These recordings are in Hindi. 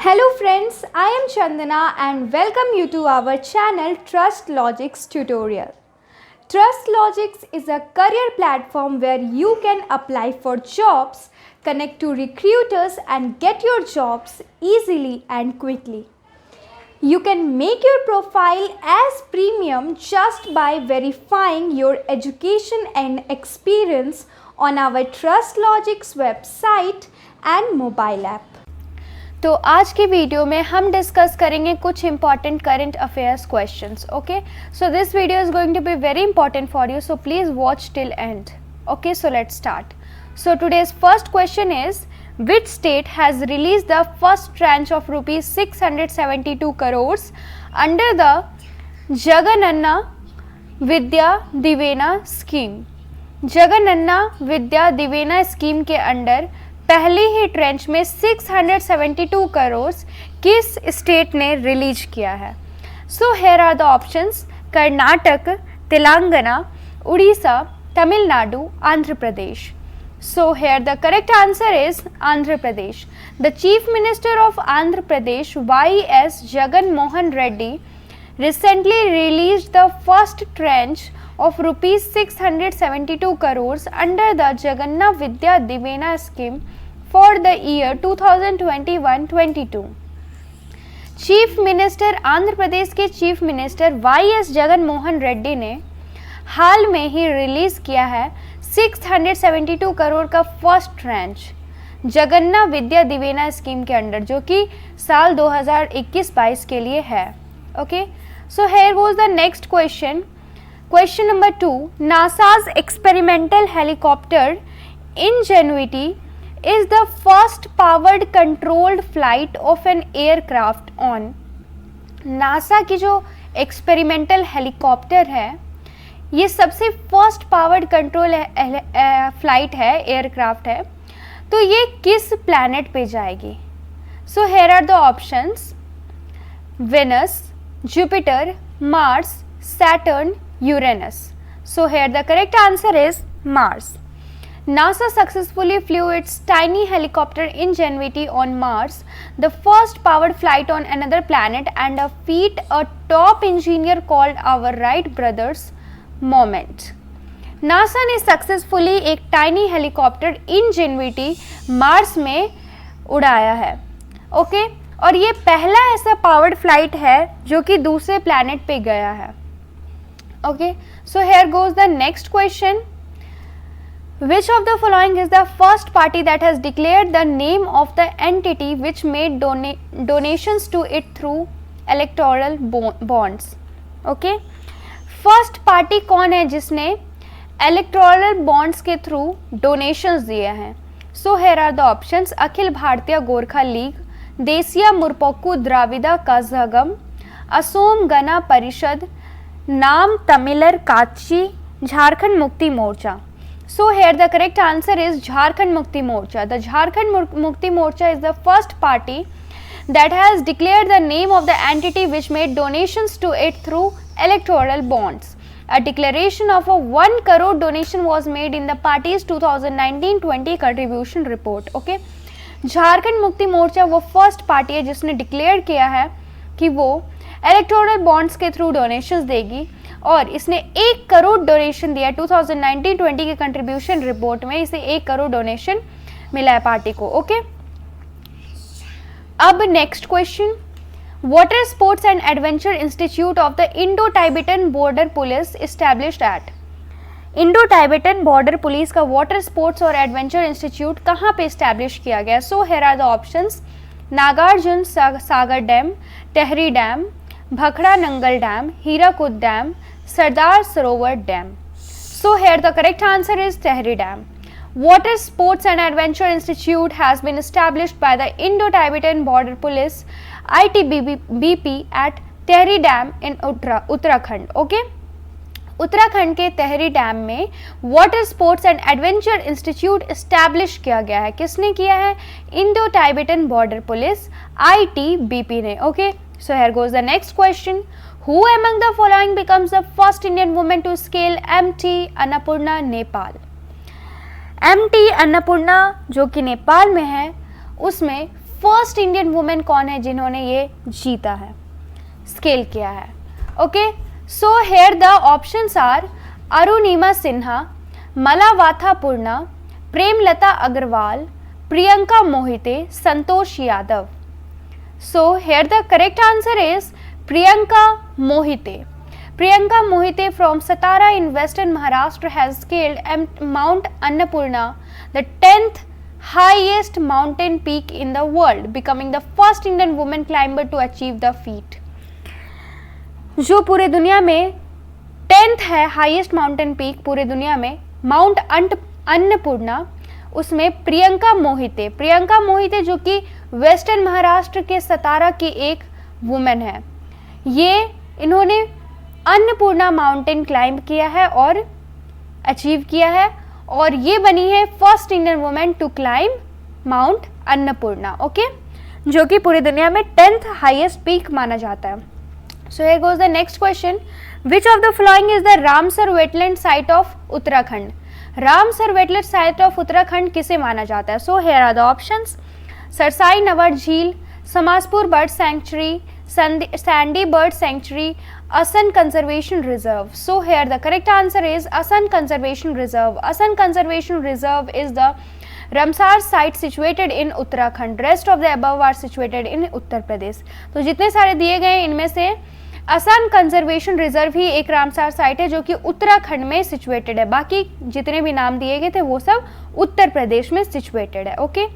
Hello friends, I am Chandana and welcome you to our channel Trust Logics tutorial. Trust Logics is a career platform where you can apply for jobs, connect to recruiters and get your jobs easily and quickly. You can make your profile as premium just by verifying your education and experience on our Trust Logics website and mobile app. तो आज की वीडियो में हम डिस्कस करेंगे कुछ important current affairs questions. Okay, so this video is going to be very important for you, so please watch till end. Okay, so let's start. So today's first question is which state has released the first tranche of rupees 672 crores under the Jagananna Vidya Deevena Scheme. जगनन्ना Vidya दिवेना scheme के अंडर पहली ही ट्रेंच में 672 करोड़ किस स्टेट ने रिलीज किया है? So here are the options: Karnataka, Telangana, Orissa, Tamil Nadu, Andhra Pradesh. So here the correct answer is Andhra Pradesh. The Chief Minister of Andhra Pradesh, Y.S. Jagannath Reddy, recently released the first tranche of rupees 672 crores under the Jagananna Vidya Deevena Scheme for the year 2021-22. Chief minister Andhra Pradesh के chief minister Y S. Jaganmohan Reddy ने हाल में ही रिलीज किया है 672 करोड़ का फर्स्ट ट्रांच जगन्ना विद्या दिवेना स्कीम के अंडर, जो कि साल 2021-22 के लिए है. Okay, so hair goes the next question. Question number 2. NASA's experimental helicopter Ingenuity is the first powered controlled flight of an aircraft on. NASA की जो एक्सपेरिमेंटल हेलीकॉप्टर है ये सबसे फर्स्ट पावर्ड कंट्रोल फ्लाइट है, एयरक्राफ्ट है, तो ये किस प्लैनेट पे जाएगी? So here are the options: Venus, Jupiter, Mars, Saturn, Uranus. So here the correct answer is Mars. NASA successfully flew its tiny helicopter Ingenuity on Mars, the first powered flight on another planet, and a feat a top engineer called our Wright brothers moment. NASA ने सक्सेसफुली एक टाइनी हेलीकॉप्टर इंजेन्युइटी मार्स में उड़ाया है. ओके, और ये पहला ऐसा पावर्ड फ्लाइट है जो कि दूसरे प्लैनेट पे गया है. Okay, so hair goes the next question. Which of the following is the first party that has declared the name of the entity which made donations to it through electoral bonds? Okay, first party कौन है जिसने इलेक्टोरल बॉन्ड्स के थ्रू डोनेशंस दिए हैं? So here are the options: Akhil Bharatiya Gorkha league, देसिया मुरपोक्कू द्राविड़ा कज़गम, असोम गण परिषद, नाम तमिलर Kachi, Jharkhand Mukti Morcha. So here the correct answer is Jharkhand Mukti Morcha. The Jharkhand Mukti Morcha is the first party that has declared the name of the entity which made donations to it through electoral bonds. A declaration of a 1 crore donation was made in the party's 2019-20 contribution report. Okay, Jharkhand Mukti मोर्चा वो फर्स्ट पार्टी है जिसने डिक्लेयर किया है कि वो इलेक्टोरल बॉन्ड्स के थ्रू डोनेशंस देगी, और इसने 1 करोड़ डोनेशन दिया 2019-20 के कंट्रीब्यूशन रिपोर्ट में. इसे 1 करोड़ डोनेशन मिला है पार्टी को. ओके, अब next question. Water sports and adventure institute of the Indo-Tibetan border police established at. Indo-Tibetan border police का वाटर स्पोर्ट्स और एडवेंचर इंस्टीट्यूट कहाँ पे एस्टैब्लिश किया गया? So here are the options: Nagarjuna Sagar dam, Tehri dam, Bhakra Nangal dam, Hirakud dam, Sardar Sarovar dam. So here the correct answer is Tehri dam. Water Sports and Adventure Institute has been established by the Indo-Tibetan Border Police ITBP at Tehri Dam in Uttarakhand. Okay, Uttarakhand के तेहरी डैम में water sports and adventure institute establish किया गया है. किसने किया है? इंडो टाइबेटन बॉर्डर पुलिस ITBP ने. Okay, so hair goes the next question. Who among the following becomes the first Indian woman to scale Mt Annapurna, Nepal? MT Annapurna जो कि नेपाल में है, उसमें फर्स्ट इंडियन वुमेन कौन है जिन्होंने ये जीता है, स्केल किया है? Okay, so here the options are Arunima Sinha, Malavath Poorna, Premlata Agarwal, Priyanka Mohite, Santosh Yadav. So here the correct answer is Priyanka Mohite. Priyanka Mohite from Satara in western Maharashtra has scaled Mount Annapurna, the 10th highest mountain peak in the world, becoming the first Indian woman climber to achieve the feat. जो पूरे दुनिया में 10th है हाईएस्ट माउंटेन पीक पूरे दुनिया में, माउंट अन्नपूर्णा, उसमें प्रियंका मोहिते जो कि वेस्टर्न महाराष्ट्र के सतारा की एक वुमेन है, इन्होंने अन्नपूर्णा माउंटेन क्लाइंब किया है और अचीव किया है, और ये बनी है first Indian women to climb Mount Annapurna. Okay, जो कि पूरी दुनिया में 10th हाईएस्ट पीक माना जाता है. So here goes the next question, which of the following is the Ramsar wetland site of Uttarakhand? Ramsar wetland site of Uttarakhand किसे माना जाता है? So here are the options, Sarsai Nawar झील, Samaspur bird sanctuary, Sandi bird sanctuary, Asan Conservation Reserve. So here the correct answer is Asan Conservation Reserve. Asan Conservation Reserve is the Ramsar site situated in Uttarakhand. Rest of the above are situated in Uttar Pradesh. तो जितने सारे दिए गए इनमें से असम कंजर्वेशन रिजर्व ही एक रामसार साइट है जो कि उत्तराखंड में सिचुएटेड है. बाकी जितने भी नाम दिए गए थे वो सब उत्तर प्रदेश में सिचुएटेड है. Okay,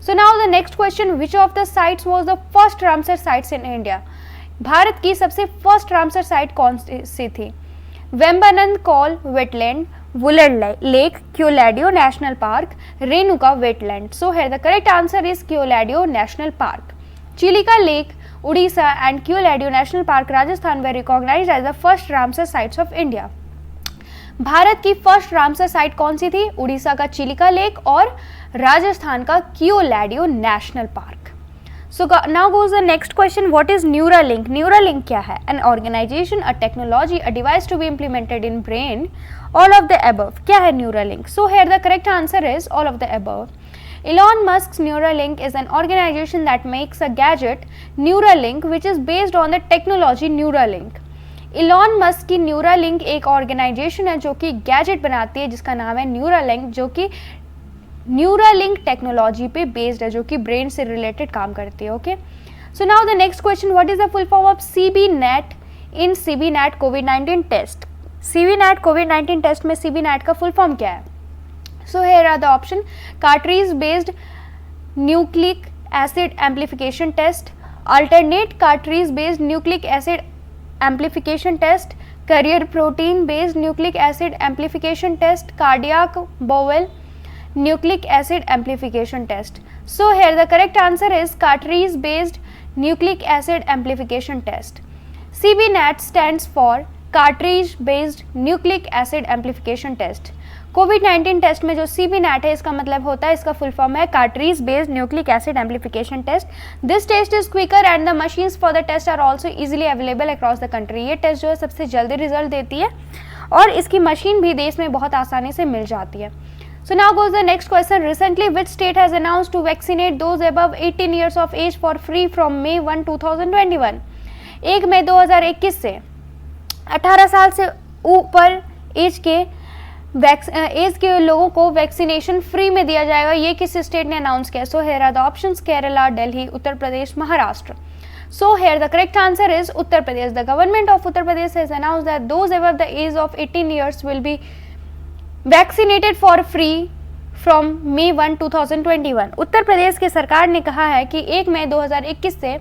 so now the next question, which of the sites was the first Ramsar sites in India? Bharat की सबसे फर्स्ट रामसर साइट कौन सी थी? Vembanad Kol wetland, Wular lake, Keoladeo national park, Renuka wetland. So here the correct answer is Keoladeo national park. Chilika lake, Orissa and Keoladeo national park Rajasthan were recognised as the first Ramsar sites of India. Bharat की फर्स्ट रामसर साइट कौन सी थी? उड़ीसा का चिलिका लेक और राजस्थान का Keoladeo national park. So now goes the next question, what is Neuralink? Neuralink क्या है? An organization, a technology, a device to be implemented in brain, all of the above. क्या है Neuralink? So here the correct answer is all of the above. Elon Musk's Neuralink is an organization that makes a gadget, Neuralink, which is based on the technology Neuralink. Elon Musk की Neuralink एक organization है जो कि गैजेट बनाती है जिसका नाम है Neuralink, जो कि न्यूरालिंक टेक्नोलॉजी पे बेस्ड है, जो कि ब्रेन से रिलेटेड काम करती है. Okay, so now the next question, what is the full form of CB-NAAT in CB-NAAT COVID-19 test? CB-NAAT COVID-19 test में CB-NAAT का फुल फॉर्म क्या है? So here are the option, cartridge based nucleic acid amplification test, alternate cartridge based nucleic acid amplification test, carrier protein based nucleic acid amplification test, cardiac bowel nucleic acid amplification test. So here the correct answer is cartridge based nucleic acid amplification test. CB-NAAT stands for cartridge based nucleic acid amplification test. COVID-19 test में जो CB-NAAT है इसका मतलब होता है, इसका फुल फॉर्म है cartridge based nucleic acid amplification test. This test is quicker and the machines for the test are also easily available across the country. ये टेस्ट जो है सबसे जल्दी रिजल्ट देती है और इसकी मशीन भी देश में बहुत आसानी से मिल जाती है. So now goes the next question. Recently, which state has announced to vaccinate those above 18 years of age for free from May 1, 2021? 1 मई 2021 से 18 साल से ऊपर एज के लोगों को वैक्सीनेशन फ्री में दिया जाएगा. ये किस स्टेट ने अनाउंस किया? So here are the options, Kerala, Delhi, Uttar Pradesh, Maharashtra. So here the correct answer is Uttar Pradesh. The government of Uttar Pradesh has announced that those above the age of 18 years will be vaccinated for free from May 1, 2021. Uttar Pradesh की सरकार ने कहा है कि 1 मई 2021 से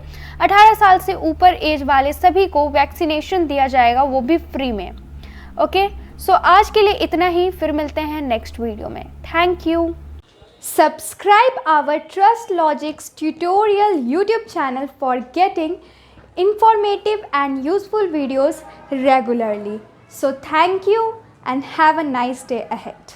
18 साल से ऊपर एज वाले सभी को वैक्सीनेशन दिया जाएगा, वो भी फ्री में. ओके, सो आज के लिए इतना ही, फिर मिलते हैं नेक्स्ट वीडियो में. Thank you. Subscribe our trust logics tutorial YouTube channel for getting informative and useful videos regularly. So thank you and have a nice day ahead.